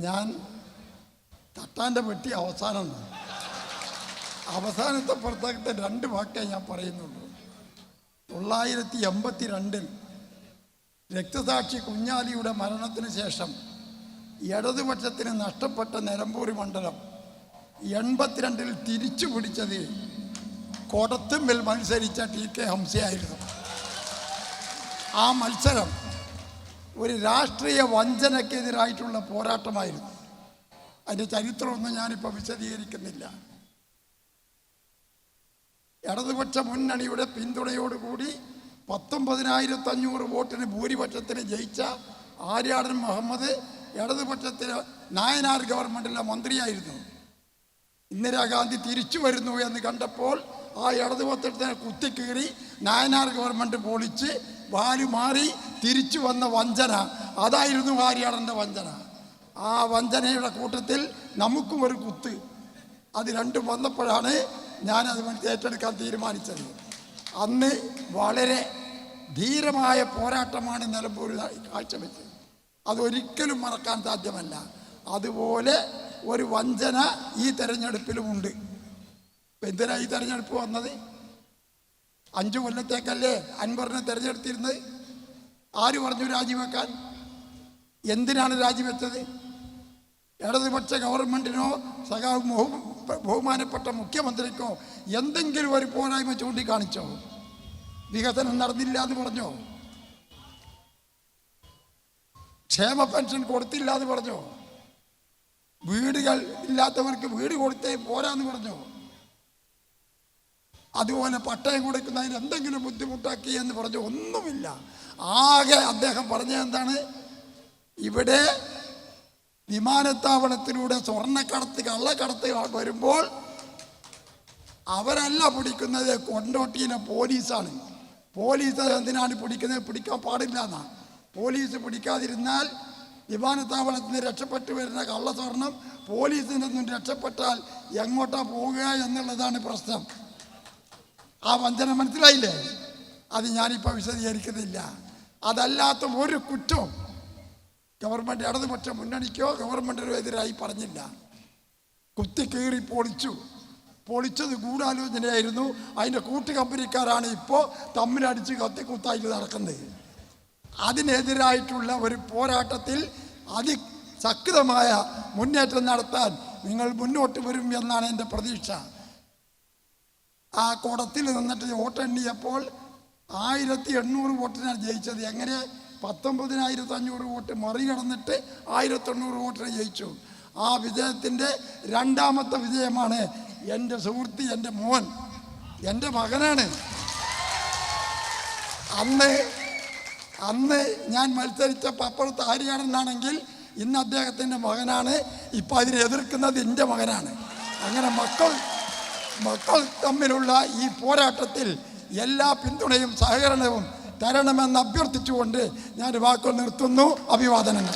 ഞാൻ തട്ടാൻ്റെ പെട്ടി അവസാനത്തെ പുറത്തേക്കത്തെ 2 വാക്കേ ഞാൻ പറയുന്നുള്ളൂ. 1982 രക്തസാക്ഷി കുഞ്ഞാലിയുടെ മരണത്തിന് ശേഷം ഇടതുപക്ഷത്തിന് നഷ്ടപ്പെട്ട നിലമ്പൂർ മണ്ഡലം 82 തിരിച്ചു പിടിച്ചത് കോടത്തുമ്പിൽ മത്സരിച്ച TK ഹംസയായിരുന്നു. ആ മത്സരം ഒരു രാഷ്ട്രീയ വഞ്ചനക്കെതിരായിട്ടുള്ള പോരാട്ടമായിരുന്നു. അതിൻ്റെ ചരിത്രമൊന്നും ഞാനിപ്പോൾ വിശദീകരിക്കുന്നില്ല. ഇടതുപക്ഷ മുന്നണിയുടെ പിന്തുണയോടുകൂടി 19,500 വോട്ടിന് ഭൂരിപക്ഷത്തിന് ജയിച്ച ആര്യാടൻ മുഹമ്മദ് ഇടതുപക്ഷത്തിന് നായനാർ ഗവൺമെൻറ്റിലെ മന്ത്രിയായിരുന്നു. ഇന്ദിരാഗാന്ധി തിരിച്ചു വരുന്നു എന്ന് കണ്ടപ്പോൾ ആ ഇടതുപക്ഷത്തിനെ കുത്തിക്കീറി നായനാർ ഗവൺമെൻറ് പൊളിച്ച് വാലുമാറി തിരിച്ചു വന്ന വഞ്ചന, അതായിരുന്നു ആര്യാടൻ്റെ വഞ്ചന. ആ വഞ്ചനയുടെ കൂട്ടത്തിൽ നമുക്കും ഒരു കുത്ത്, അത് രണ്ടും വന്നപ്പോഴാണ് ഞാനത് ഏറ്റെടുക്കാൻ തീരുമാനിച്ചത്. അന്ന് വളരെ ധീരമായ പോരാട്ടമാണ് നിലമ്പൂർ കാഴ്ചവെച്ചത്. അതൊരിക്കലും മറക്കാൻ സാധ്യമല്ല. അതുപോലെ ഒരു വഞ്ചന ഈ തെരഞ്ഞെടുപ്പിലുമുണ്ട്. എന്തിനാ ഈ തെരഞ്ഞെടുപ്പ് വന്നത്? 5 കൊല്ലത്തേക്കല്ലേ അൻവറിനെ തെരഞ്ഞെടുത്തിരുന്നത്? ആര് പറഞ്ഞു രാജിവെക്കാൻ? എന്തിനാണ് രാജിവെച്ചത്? ഇടതുപക്ഷ ഗവൺമെൻറ്റിനോ ബഹുമാനപ്പെട്ട മുഖ്യമന്ത്രിക്കോ എന്തെങ്കിലും ഒരു പോരായ്മ ചൂണ്ടിക്കാണിച്ചോ? വികസനം നടന്നില്ല എന്ന് പറഞ്ഞോ? ക്ഷേമ പെൻഷൻ കൊടുത്തില്ല എന്ന് പറഞ്ഞോ? വീടുകൾ ഇല്ലാത്തവർക്ക് വീട് കൊടുത്തേ പോരാന്ന് പറഞ്ഞോ? അതുപോലെ പട്ടയം കൊടുക്കുന്നതിന് എന്തെങ്കിലും ബുദ്ധിമുട്ടാക്കി എന്ന് പറഞ്ഞു? ഒന്നുമില്ല. ആകെ അദ്ദേഹം പറഞ്ഞത് എന്താണ്? ഇവിടെ വിമാനത്താവളത്തിലൂടെ സ്വർണ്ണക്കടത്ത് കള്ളക്കടത്ത് വരുമ്പോൾ അവരല്ല പിടിക്കുന്നത്, കൊണ്ടോട്ടിയിലെ പോലീസാണ്. പോലീസ് എന്തിനാണ് പിടിക്കുന്നത്? പിടിക്കാൻ പാടില്ല എന്നാണ്. പോലീസ് പിടിക്കാതിരുന്നാൽ വിമാനത്താവളത്തിൽ നിന്ന് രക്ഷപ്പെട്ടു വരുന്ന കള്ളസ്വർണം പോലീസിൽ നിന്നും രക്ഷപ്പെട്ടാൽ എങ്ങോട്ടാ പോവുക എന്നുള്ളതാണ് പ്രശ്നം. ആ വഞ്ചന മനസ്സിലായില്ലേ? അത് ഞാനിപ്പോൾ വിശദീകരിക്കുന്നില്ല. അതല്ലാത്ത ഒരു കുറ്റവും ഗവൺമെൻറ് ഇടതുപക്ഷ മുന്നണിക്കോ ഗവൺമെൻറ്റിനോ എതിരായി പറഞ്ഞില്ല. കുത്തിക്കീറി പൊളിച്ചത് ഗൂഢാലോചനയായിരുന്നു. അതിൻ്റെ കൂട്ടുകമ്പനിക്കാരാണ് ഇപ്പോൾ തമ്മിലടിച്ച് കത്തിക്കുത്തായിട്ട് നടക്കുന്നത്. അതിനെതിരായിട്ടുള്ള ഒരു പോരാട്ടത്തിൽ അതിശക്തമായ മുന്നേറ്റം നടത്താൻ നിങ്ങൾ മുന്നോട്ട് വരും എന്നാണ് എൻ്റെ പ്രതീക്ഷ. ആ കുടത്തിൽ നിന്നിട്ട് വോട്ടെണ്ണിയപ്പോൾ 1800 വോട്ടിനാണ് ജയിച്ചത്. എങ്ങനെ? 19,500 വോട്ട് മറികടന്നിട്ട് 1800 വോട്ടിന് ജയിച്ചു. ആ വിജയത്തിൻ്റെ 2ാമത്തെ വിജയമാണ് എൻ്റെ സുഹൃത്ത്, എൻ്റെ മോൻ, എൻ്റെ മകനാണ്. അന്ന് ഞാൻ മത്സരിച്ചപ്പോൾ അപ്പോഴത്തെ ആര്യാടനാണെങ്കിൽ ഇന്ന് അദ്ദേഹത്തിൻ്റെ മകനാണ്. ഇപ്പം അതിനെ എതിർക്കുന്നത് എൻ്റെ മകനാണ്. അങ്ങനെ മക്കൾ തമ്മിലുള്ള ഈ പോരാട്ടത്തിൽ എല്ലാ പിന്തുണയും സഹകരണവും തരണമെന്ന് അഭ്യർത്ഥിച്ചുകൊണ്ട് ഞാൻ വാക്കുകൾ നിർത്തുന്നു. അഭിവാദനങ്ങൾ.